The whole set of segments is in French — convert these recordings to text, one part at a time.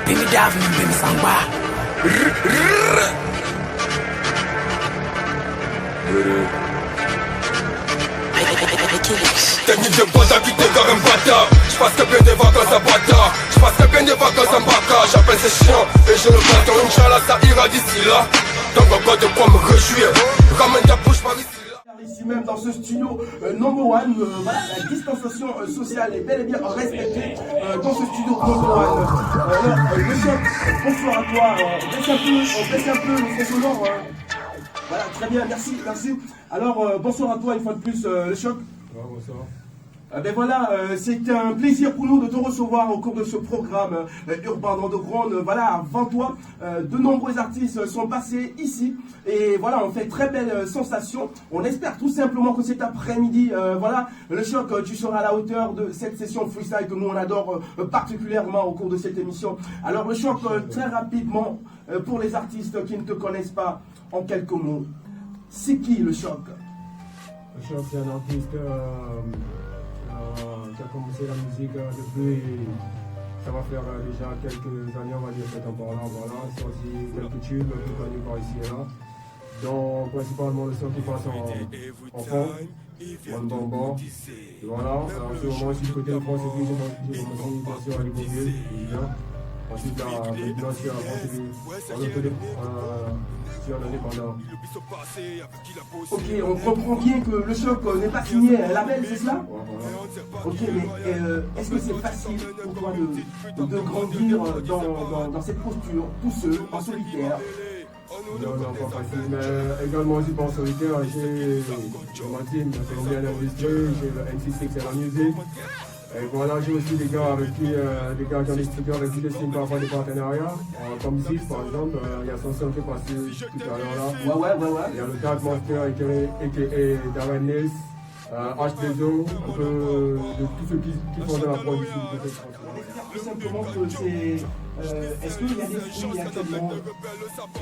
Bimi Dav, Bimi Samba. Technique de bota qui t'égare un bâtard. J'passe que bien des vacances à bâtard. J'passe que bien des vacances en baka. J'appelle ces chiens et je le bâton. Inch'Allah ça ira d'ici là. Donc encore de quoi me réjouir. Ramène ta bouche par ici là. Ici même dans ce studio number one, voilà, la distanciation sociale est bel et bien respectée dans ce studio number one. Le choc, bonsoir à toi. On baisse un peu le son sonore. Voilà, très bien, merci. Alors, bonsoir à toi une fois de plus, le choc. Bonsoir. Ben voilà, c'est un plaisir pour nous de te recevoir au cours de ce programme Urban Underground. Voilà, avant toi, de nombreux artistes sont passés ici et voilà, on fait très belle sensation. On espère tout simplement que cet après-midi, voilà, le choc, tu seras à la hauteur de cette session freestyle que nous on adore particulièrement au cours de cette émission. Alors le choc, très rapidement, pour les artistes qui ne te connaissent pas, en quelques mots, c'est qui le choc? Le choc, c'est un artiste qui a commencé la musique depuis, ça va faire déjà quelques années, on va dire, cet temps-là, voilà, sorti quelques tubes, plus connus par ici et là, dont principalement le son qui passe en fond, One Bamba, et voilà, en ce moment, si du côté de France, et puis j'ai commencé bien sûr à l'évoluer, bien. Ensuite, maintenant, je suis sur l'indépendant. Ok, on comprend bien que le choc n'est pas signé à un label, c'est cela? Ouais, voilà. Ok, mais est-ce que c'est facile pour toi de grandir dans cette posture, tout seul, en solitaire? Non, pas facile, mais également aussi pas en solitaire, j'ai ma team, la Colombienne Industrie, j'ai le NC6 et la musique. Et voilà, j'ai aussi des gars avec qui, des gars qui ont des studios avec qui je signe parfois des partenariats. Comme Zif par exemple, il y a son son qui est passé tout à l'heure là. Ouais. Il y a le Dark Monster a.k.a. Darren Nils, H2O, un peu de tous ceux qui font de la production. On espère tout simplement que c'est... est-ce qu'il y a des fruits actuellement?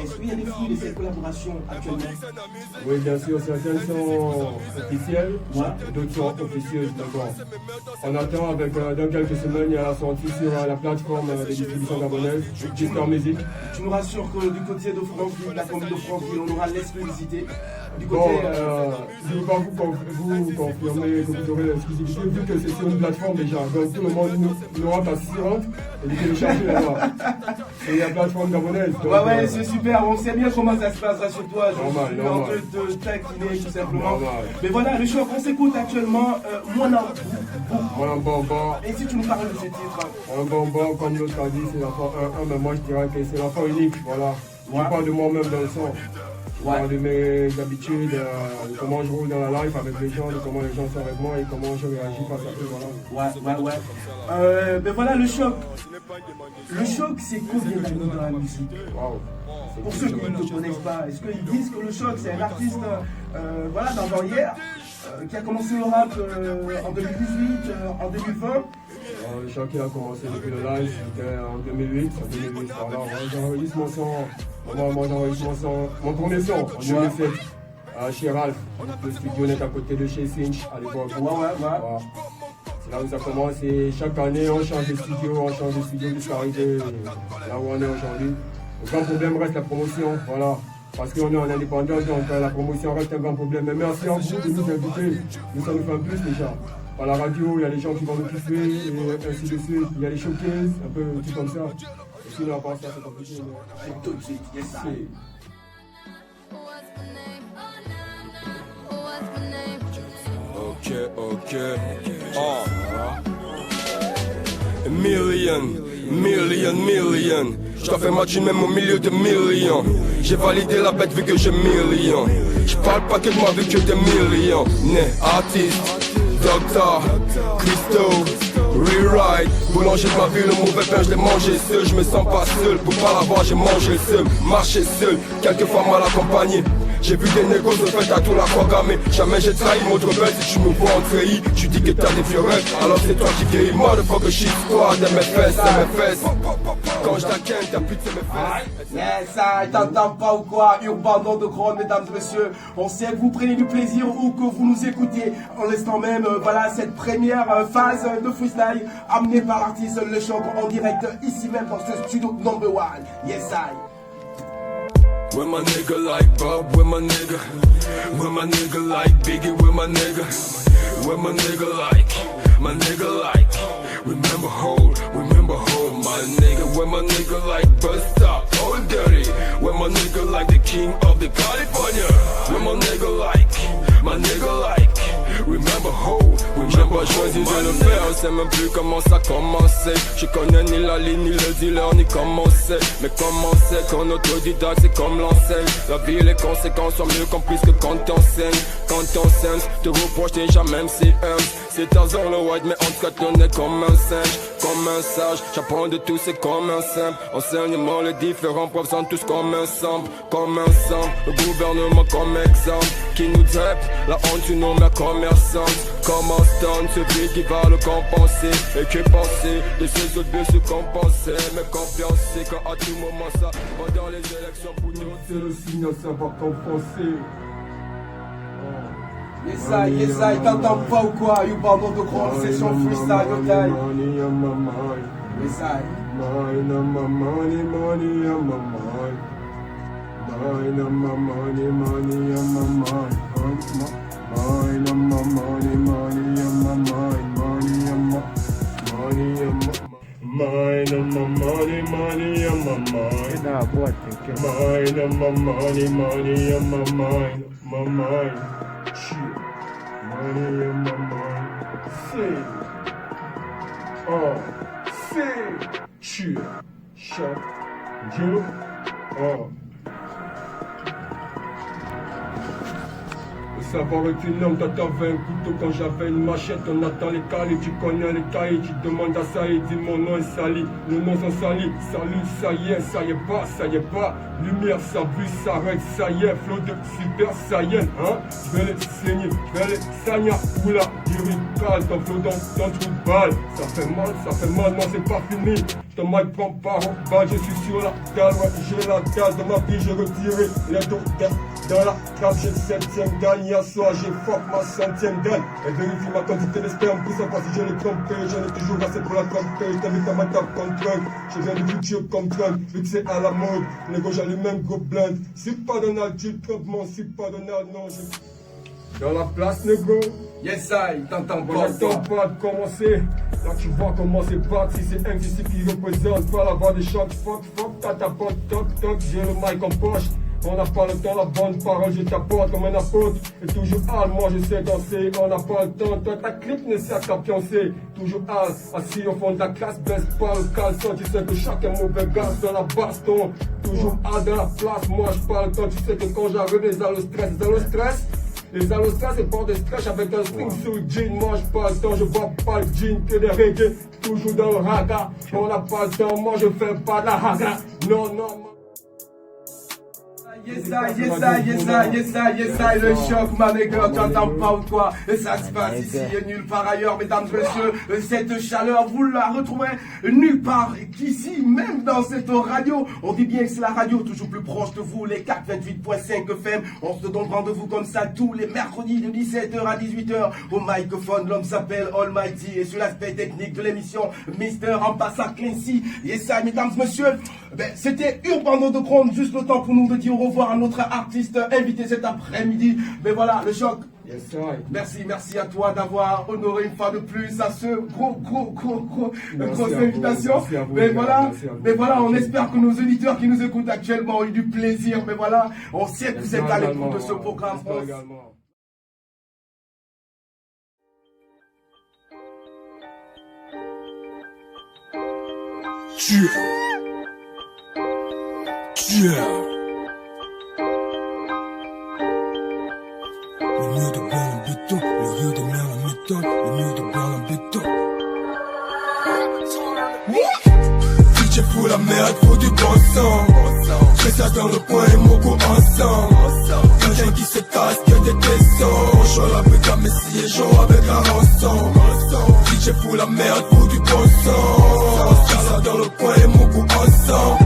Est-ce qu'il y a des fruits de cette collaboration actuellement? Oui, bien sûr, certaines sont officielles, Ouais. d'autres sont officieuses d'abord. On attend avec, dans quelques semaines, il y a la sortie sur la plateforme de distribution gabonaise, Discord Music. Tu nous rassures que du côté de Franckville, la commune de Franckville, on aura l'exclusivité. Du côté... Bon, je ne veux pas vous confirmer que vous aurez l'exclusivité, vu que c'est sur une plateforme déjà. Donc tout le monde n'aura qu'à s'y rendre et de télécharger là-bas. C'est la plateforme gabonaise. Donc, ouais, c'est super, on sait bien comment ça se passe, rassure-toi. Je suis en normal. train de taquiner tout simplement. Normal. Mais voilà, le choc, on s'écoute actuellement Mwana Bamba. Et si tu nous parles de ce titre? Un bonbon, comme l'autre a dit, c'est l'enfant 1-1, mais moi je dirais que c'est l'enfant unique, voilà. Je Ouais. parle de moi-même dans le son. Je Ouais. parle de mes habitudes, de comment je roule dans la life avec les gens, de comment les gens sont avec moi et comment je réagis face à eux, voilà. Ouais. Ben voilà le choc. Le choc, c'est combien d'années dans la musique? Waouh. Pour ceux qui ne te connaissent pas, est-ce qu'ils disent que le choc, c'est un artiste, voilà, d'avant-hier, qui a commencé le rap en 2018, en 2020? Le choc il a commencé depuis le live, c'était en 2008, par là. J'enregistre mon son, moi j'enregistre mon premier son en 2007 chez Ralph. Le studio est à côté de chez Cinch à l'époque. Ouais. Voilà. C'est là où ça commence et chaque année on change de studio jusqu'à arriver là où on est aujourd'hui. Le grand problème reste la promotion, voilà. Parce qu'on est en indépendance, donc la promotion reste un grand problème. Mais merci à vous de nous inviter, nous ça nous fait un plus déjà. À la radio, il y a les gens qui vont nous kiffer, et ainsi de suite. Il y a les showcases, un peu tout comme ça. Et sinon, à part ça, c'est compliqué. C'est tout de suite, yes, ça. Ok. Million. Je dois faire ma thune même au milieu de millions. J'ai validé la bête vu que j'ai millions. Je parle pas que de ma vie que des millions. Né, artiste, docteur, Christo, rewrite. Boulanger de ma vie, le mauvais pain je l'ai mangé seul. Je me sens pas seul, pour pas l'avoir j'ai mangé seul. Marcher seul, quelquefois mal accompagné. J'ai vu des négos se faire à tout la programmer. Jamais j'ai trahi mon rebelle. Si tu me vois en treillis, tu dis que t'as des vieux rêves. Alors c'est toi qui vieillis. Moi le fuck shit squad, MFS, MFS. Quand je t'inquiète, t'as plus de MFS. Yes, ça, t'entends pas ou quoi? Urban Underground, mesdames et messieurs. On sait que vous prenez du plaisir ou que vous nous écoutez en l'instant même. Voilà cette première phase de freestyle amenée par l'artiste Le Choc en direct ici même dans ce studio number one. Yes, I. Where my nigga like Bob, where my nigga? Where my nigga like Biggie, where my nigga? Where my nigga like? Remember home, my nigga. Where my nigga like Busta, Old Dirty? Where my nigga like the king of the California? Where my nigga like? Remember home, j'ai pas choisi de le faire, on sait même plus comment ça commençait. Je connais ni la ligne, ni le dealer, ni comment c'est. Mais comment c'est qu'en autodidacte c'est comme l'enseigne. La vie, les conséquences sont mieux comprises que quand t'enseignes. Quand t'enseignes, te reproche déjà même si c'est Tarzan le white, mais on te traite le nez comme un singe, comme un sage. J'apprends de tout, c'est comme un simple. Enseignement, les différents profs sont tous comme un sample, comme un sample. Le gouvernement comme exemple, qui nous traite, la honte une homme commerçante. Comme un stand, celui qui va le compenser. Et que penser de ces autres de se compenser. Mais compenser quand à tout moment ça, pendant les élections pour nous. C'est le signe à savoir compenser. Yes, I, t'entends pas ou quoi? Urban Underground, session freestyle, no time. Money on my mind. Yes, I. Money on my money, money on my mind. Money on my money, money on my mind. Money on my money, money on my mind. Money on my money on my mind on my money, money on my mind. Mind on my money, money on my mind. My mind. Shit. Money on my mind. Say. Say. Shit. Shut. You. Le savoir est une arme, t'avais un couteau quand j'avais une machette. On attend les cahiers, tu connais les cahiers, tu demandes à ça et dis mon nom est sali. Nos noms sont salis, salut, ça y est pas. Lumière, ça brille, ça règle, ça y est. Flot de super saiyan, hein. Je vais les saigner, je vais les sagna. Oula, lyrical, ton flot dans ton trou de balle. Ça fait mal, non c'est pas fini. Ton mic prend pas en balle, je suis sur la dalle, ouais, j'ai la dalle. Dans ma vie, j'ai retiré les dos dans la trappe, j'ai le 7ème dalle. Hier soir, j'ai fuck ma 100ème dalle. Elle vérifie ma quantité de sperme pour savoir si je l'ai trompé. J'en ai toujours assez pour la tromper. T'invites à ma table contre Trump. Je viens du futur comme Trump, vu que c'est à la mode. Les gars, j'ai le même gros blind. C'est pas Donald, tu trompes, mon, c'est pas Donald, non, dans la place, négro. Yes, I, t'entends On pas. n'attend pas de commencer. Là, tu vois comment c'est parti. C'est MDC qui représente. Pas la voix des chocs. Fuck, t'as ta pote, toc, j'ai le mic en poche. On n'a pas le temps, la bonne parole, je t'apporte comme un apôtre. Et toujours hal, moi je sais danser. On n'a pas le temps, toi ta clip ne sert qu'à pioncer. Toujours hal, assis au fond de la classe, baisse pas le caleçon. Tu sais que chacun mauvais gars dans la baston. Toujours hal dans la place, moi je parle temps. Tu sais que quand j'arrive, les a le stress. Les allostras c'est pas de stress avec un string sur le jean. Moi je pas le temps, je vois pas le jean que des reggae. Toujours dans le raga, on n'a pas le temps, moi je fais pas de la haga. Non. Yes, I, le choc, ma nigga, t'entends pas ou quoi? Et ça se passe ici et nulle part ailleurs, mesdames et messieurs. Cette chaleur, vous la retrouverez nulle part qu'ici, même dans cette radio. On dit bien que c'est la radio toujours plus proche de vous, les 428.5 FM. On se donne rendez-vous comme ça tous les mercredis de 17h à 18h. Au microphone, l'homme s'appelle Almighty. Et sur l'aspect technique de l'émission, Mr. Ambassa Clancy. Yes, I, mesdames et messieurs. C'était Urban Underground, juste le temps pour nous de dire au revoir à notre artiste invité cet après-midi. Mais voilà, le choc. Yes, right. Merci à toi d'avoir honoré une fois de plus à ce grosse invitation. Mais voilà, on espère que nos auditeurs qui nous écoutent actuellement ont eu du plaisir. Mais voilà, on sait que vous êtes à l'écoute de ce programme. Le mur de Berlin béton, le rio de mer la méthode, le mur de Berlin béton. DJ fous la merde, faut du bon sang. Fais ça dans le coin et mon goût ensemble. Quelqu'un qui se casse, que des tessons. J'en avec la messie et j'en avec la rançon. DJ fous la merde, faut du bon sang. Fais ça dans le coin et mon goût ensemble.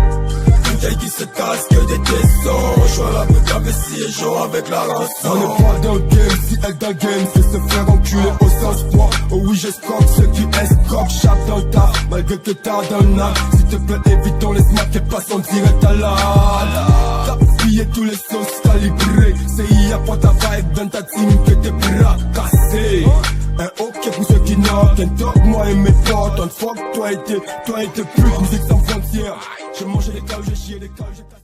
Quelqu'un qui se casse, que des tessons. J'en avec la messie et j'en avec la rançon. On n'est pas dans le game, si elle dans le game, c'est se faire enculer au sens froid. Oh oui, j'escroque ceux qui escroquent, chape dans le tas, malgré que t'as dans le nap. S'il te plaît, évitons les smacks et passons direct à l'âne. T'as pillé tous les sauces calibrés. CIA pour ta vibe dans ta team que tes bras cassés. Un ok pour ceux qui knock, un top, moi et mes potes. On fuck, toi et tes putes, musique sans frontières. J'ai mangé des cailloux, j'ai chié des cailloux, j'ai